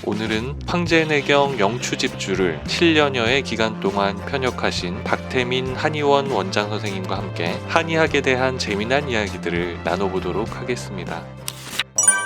오늘은 황제내경 영추집주를 7년여의 기간 동안 편역하신 박태민 한의원 원장 선생님과 함께 한의학에 대한 재미난 이야기들을 나눠보도록 하겠습니다.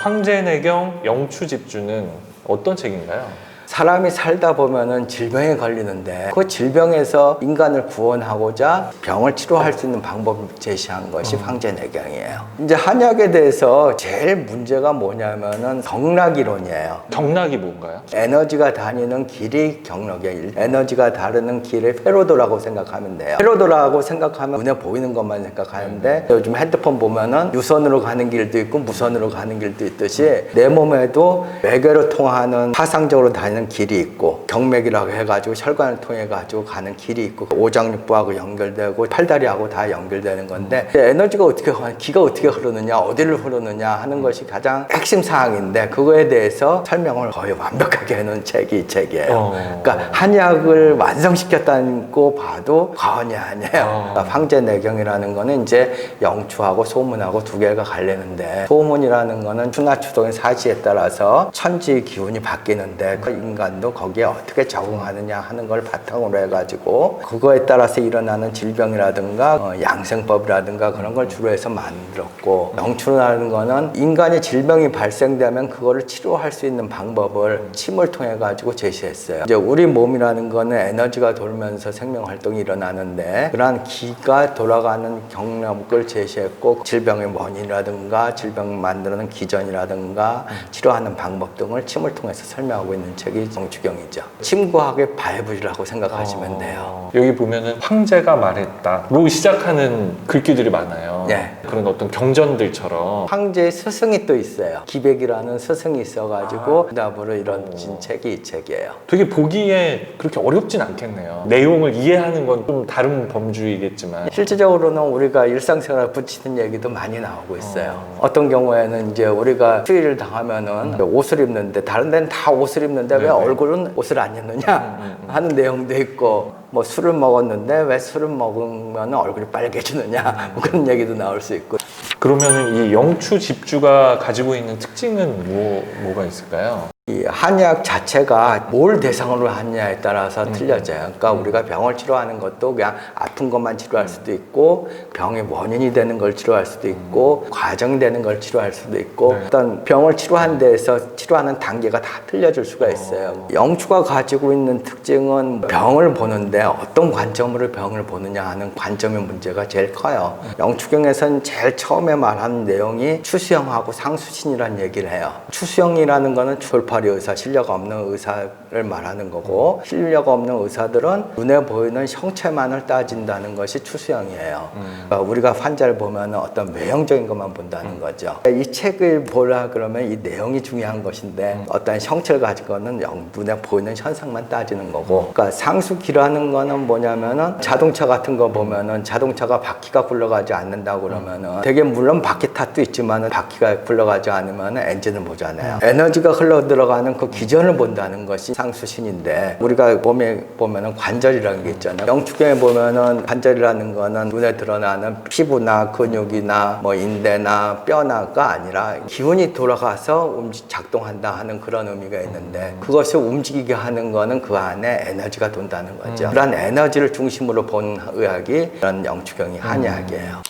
황제내경 영추집주는 어떤 책인가요? 사람이 살다 보면은 질병에 걸리는데 그 질병에서 인간을 구원하고자 병을 치료할 수 있는 방법을 제시한 것이 황제내경이에요. 이제 한약에 대해서 제일 문제가 뭐냐면은 경락이론이에요. 경락이 뭔가요? 에너지가 다니는 길이 경락이에요. 에너지가 다르는 길을 페로도라고 생각하면 돼요. 페로도라고 생각하면 눈에 보이는 것만 생각하는데 요즘 핸드폰 보면은 유선으로 가는 길도 있고 무선으로 가는 길도 있듯이 내 몸에도 외계로 통하는 파상적으로 다니는 길이 있고 경맥이라고 해가지고 혈관을 통해 가지고 가는 길이 있고 오장육부하고 연결되고 팔다리하고 다 연결되는 건데 에너지가 어떻게 기가 어떻게 흐르느냐 어디를 흐르느냐 하는 것이 가장 핵심 사항인데 그거에 대해서 설명을 거의 완벽하게 해놓은 책이 이 책이에요. 그러니까 한약을 완성시켰다고 봐도 과언이 아니에요. 그러니까 황제내경이라는 거는 이제 영추하고 소문하고 두 개가 갈리는데 소문이라는 거는 추나추동의 사시에 따라서 천지 기운이 바뀌는데 그 인간도 거기에 어떻게 적응하느냐 하는 걸 바탕으로 해가지고 그거에 따라서 일어나는 질병이라든가 양생법이라든가 그런 걸 주로 해서 만들었고 영추라는 거는 인간의 질병이 발생되면 그거를 치료할 수 있는 방법을 침을 통해 가지고 제시했어요. 이제 우리 몸이라는 거는 에너지가 돌면서 생명활동이 일어나는데 그러한 기가 돌아가는 경락을 제시했고 질병의 원인이라든가 질병 만드는 기전이라든가 치료하는 방법 등을 침을 통해서 설명하고 있는 책이 영추경이죠. 침과학의 바이블이라고 생각하시면 돼요. 여기 보면은 황제가 말했다로 시작하는 글귀들이 많아요. 네. 그런 어떤 경전들처럼 황제의 스승이 또 있어요. 기백이라는 스승이 있어가지고 그다음으로 이뤄진 책이 이 책이에요. 되게 보기에 그렇게 어렵진 않겠네요. 내용을 이해하는 건 좀 다른 범주이겠지만 실질적으로는 우리가 일상생활에 붙이는 얘기도 많이 나오고 있어요. 어떤 경우에는 이제 우리가 추위를 당하면은 옷을 입는데 다른 데는 다 옷을 입는데 왜 얼굴은 옷을 안 입느냐 하는 내용도 있고 뭐 술을 먹었는데 왜 술을 먹으면 얼굴이 빨개지느냐 뭐 그런 얘기도 나올 수 있고. 그러면은 이 영추 집주가 가지고 있는 특징은 뭐가 있을까요? 이 한약 자체가 뭘 대상으로 하느냐에 따라서 틀려져요. 그러니까 우리가 병을 치료하는 것도 그냥 아픈 것만 치료할 수도 있고 병의 원인이 되는 걸 치료할 수도 있고 과정되는 걸 치료할 수도 있고 어떤 병을 치료한 데에서 치료하는 단계가 다 틀려질 수가 있어요. 영추가 가지고 있는 특징은 병을 보는데 어떤 관점으로 병을 보느냐 하는 관점의 문제가 제일 커요. 영추경에서는 제일 처음에 말하는 내용이 추수형하고 상수신이라는 얘기를 해요. 추수형이라는 거는 돌파리 의사, 실력 없는 의사를 말하는 거고 실력 없는 의사들은 눈에 보이는 형체만을 따진다는 것이 추수형이에요. 그러니까 우리가 환자를 보면 어떤 외형적인 것만 본다는 거죠. 이 책을 보라 그러면 이 내용이 중요한 것인데 어떤 형체를 가지고는 눈에 보이는 현상만 따지는 거고 그러니까 상수기라는 거는 뭐냐면은 자동차 같은 거 보면은 자동차가 바퀴가 굴러가지 않는다고 그러면은 되게 물론 바퀴 탓도 있지만은 바퀴가 굴러가지 않으면은 엔진을 보잖아요. 에너지가 흘러들어가는 그 기전을 본다는 것이 상수신인데 우리가 몸에 보면은 관절이라는 게 있잖아요. 영추경에 보면은 관절이라는 거는 눈에 드러나는 피부나 근육이나 뭐 인대나 뼈나가 아니라 기운이 돌아가서 작동한다 하는 그런 의미가 있는데 그것을 움직이게 하는 거는 그 안에 에너지가 돈다는 거죠. 그런 에너지를 중심으로 본 의학이 그런 영추경이 한의학이에요.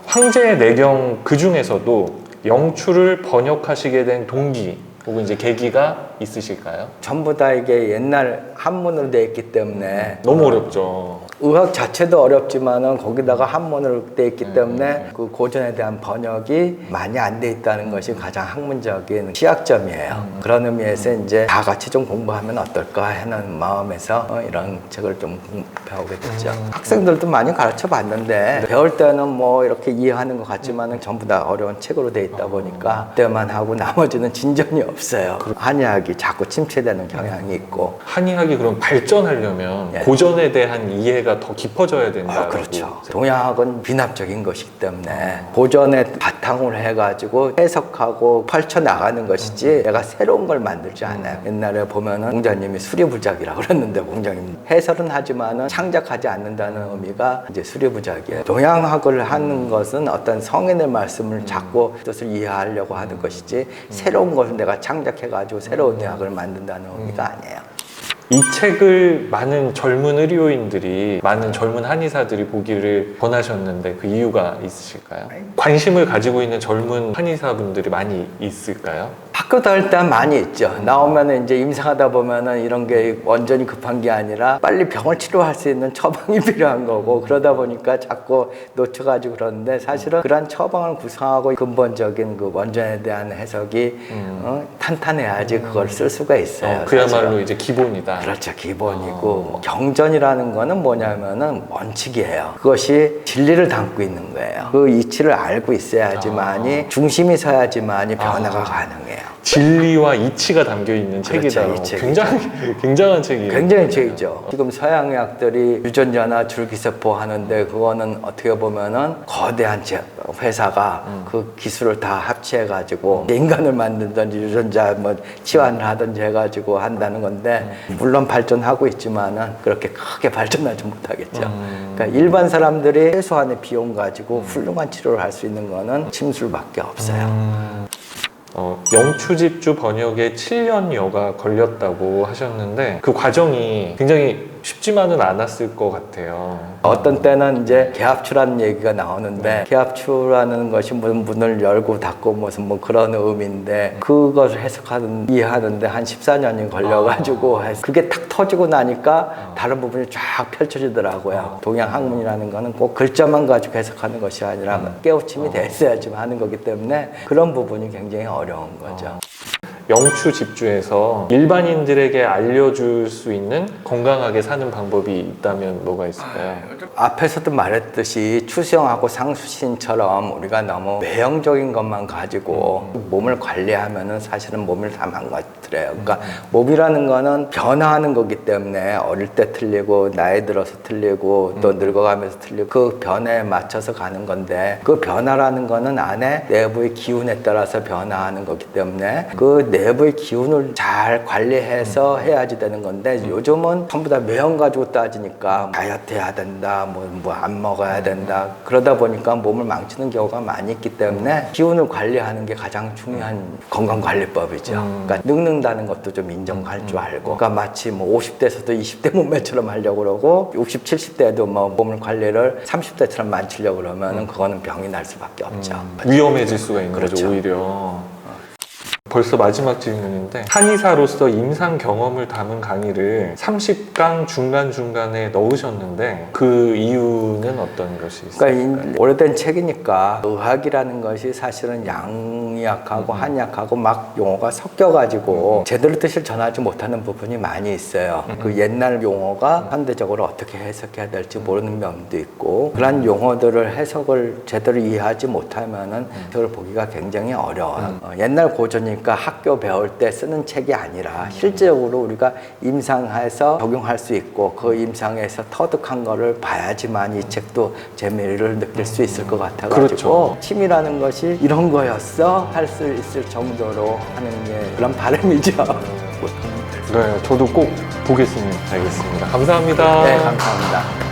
황제내경 그 중에서도 영추를 번역하시게 된 동기 혹은 이제 계기가 있으실까요? 전부 다 이게 옛날 한문으로 되어 있기 때문에 너무 어렵죠. 의학 자체도 어렵지만은 거기다가 한문으로 되어 있기 때문에 그 고전에 대한 번역이 많이 안 돼 있다는 것이 가장 학문적인 취약점이에요. 그런 의미에서 이제 다 같이 좀 공부하면 어떨까 하는 마음에서 이런 책을 좀 배우게 됐죠. 학생들도 많이 가르쳐 봤는데 배울 때는 뭐 이렇게 이해하는 것 같지만은 전부 다 어려운 책으로 돼 있다 보니까 그때만 하고 나머지는 진전이 없어요. 한의학이 자꾸 침체되는 경향이 있고 한의학이 그럼 발전하려면 예. 고전에 대한 이해가 이해가 더 깊어져야 된다. 그렇죠. 동양학은 비납적인 것이기 때문에 고전에 바탕을 해가지고 해석하고 펼쳐나가는 것이지 내가 새로운 걸 만들지 않아요. 옛날에 보면은 공자님이 수리부작이라고 그랬는데 공자님 해설은 하지만은 창작하지 않는다는 의미가 이제 수리부작이에요. 동양학을 하는 것은 어떤 성인의 말씀을 잡고 뜻을 이해하려고 하는 것이지 새로운 것을 내가 창작해가지고 새로운 의학을 만든다는 의미가 아니에요. 이 책을 많은 젊은 의료인들이, 많은 젊은 한의사들이 보기를 권하셨는데 그 이유가 있으실까요? 관심을 가지고 있는 젊은 한의사분들이 많이 있을까요? 학교 다닐 때 많이 있죠. 나오면 이제 임상하다 보면은 이런 게 완전히 급한 게 아니라 빨리 병을 치료할 수 있는 처방이 필요한 거고 그러다 보니까 자꾸 놓쳐가지고 그러는데 사실은 그런 처방을 구성하고 근본적인 그 원전에 대한 해석이 탄탄해야지 그걸 쓸 수가 있어요. 그야말로 사실은. 이제 기본이다. 그렇죠. 기본이고 경전이라는 거는 뭐냐면은 원칙이에요. 그것이 진리를 담고 있는 거예요. 그 이치를 알고 있어야지만이 중심이 서야지만이 변화가 가능해요. 진리와 이치가 담겨 있는 책이다. 이 책이죠. 굉장한 책이에요. 굉장히 책이죠. 지금 서양의학들이 유전자나 줄기세포 하는데 그거는 어떻게 보면은 거대한 회사가 그 기술을 다 합치해가지고 인간을 만든든지 유전자 뭐 치환을 하든지 해가지고 한다는 건데 물론 발전하고 있지만은 그렇게 크게 발전하지 못하겠죠. 그러니까 일반 사람들이 최소한의 비용 가지고 훌륭한 치료를 할 수 있는 거는 침술밖에 없어요. 영추집주 번역에 7년여가 걸렸다고 하셨는데 그 과정이 굉장히 쉽지만은 않았을 것 같아요. 어떤 때는 이제 개합추라는 얘기가 나오는데 개합추라는 것이 무슨 문을 열고 닫고 무슨 뭐 그런 의미인데 그것을 이해하는데 한 14년이 걸려가지고 그게 탁 터지고 나니까 다른 부분이 쫙 펼쳐지더라고요. 동양 학문이라는 거는 꼭 글자만 가지고 해석하는 것이 아니라 깨우침이 됐어야지만 하는 거기 때문에 그런 부분이 굉장히 어려운 거죠. 영추집주에서 일반인들에게 알려줄 수 있는 건강하게 사는 방법이 있다면 뭐가 있을까요? 앞에서도 말했듯이 추수형하고 상수신처럼 우리가 너무 외형적인 것만 가지고 몸을 관리하면은 사실은 몸을 다 망가뜨려요. 그러니까 몸이라는 거는 변화하는 거기 때문에 어릴 때 틀리고 나이 들어서 틀리고 또 늙어가면서 틀리고 그 변화에 맞춰서 가는 건데 그 변화라는 거는 안에 내부의 기운에 따라서 변화하는 거기 때문에 그 내부의 기운을 잘 관리해서 해야지 되는 건데 요즘은 전부 다 외형 가지고 따지니까 다이어트 해야 된다, 뭐 안 먹어야 된다 그러다 보니까 몸을 망치는 경우가 많이 있기 때문에 기운을 관리하는 게 가장 중요한 건강관리법이죠. 그러니까 늙는다는 것도 좀 인정할 줄 알고 그러니까 마치 뭐 50대에서도 20대 몸매처럼 하려고 그러고 60, 70대에도 뭐 몸을 관리를 30대처럼 만치려고 그러면 그거는 병이 날 수밖에 없죠. 위험해질 수가 있는 그렇죠. 거죠, 오히려. 벌써 마지막 질문인데 한의사로서 임상 경험을 담은 강의를 30강 중간중간에 넣으셨는데 그 이유는 어떤 것이 있을까요? 그러니까 오래된 책이니까 의학이라는 것이 사실은 양의학하고 한의학하고 막 용어가 섞여가지고 제대로 뜻을 전하지 못하는 부분이 많이 있어요. 그 옛날 용어가 현대적으로 어떻게 해석해야 될지 모르는 면도 있고 그런 용어들을 해석을 제대로 이해하지 못하면은 그걸 보기가 굉장히 어려워요. 옛날 고전이니까 학교 배울 때 쓰는 책이 아니라 실제적으로 우리가 임상해서 적용할 수 있고 그 임상에서 터득한 거를 봐야지만 이 책도 재미를 느낄 수 있을 것 같아가지고 그렇죠. 침이라는 것이 이런 거였어? 할 수 있을 정도로 하는 게 그런 바람이죠. 네, 저도 꼭 보겠습니다. 알겠습니다. 감사합니다. 네, 감사합니다.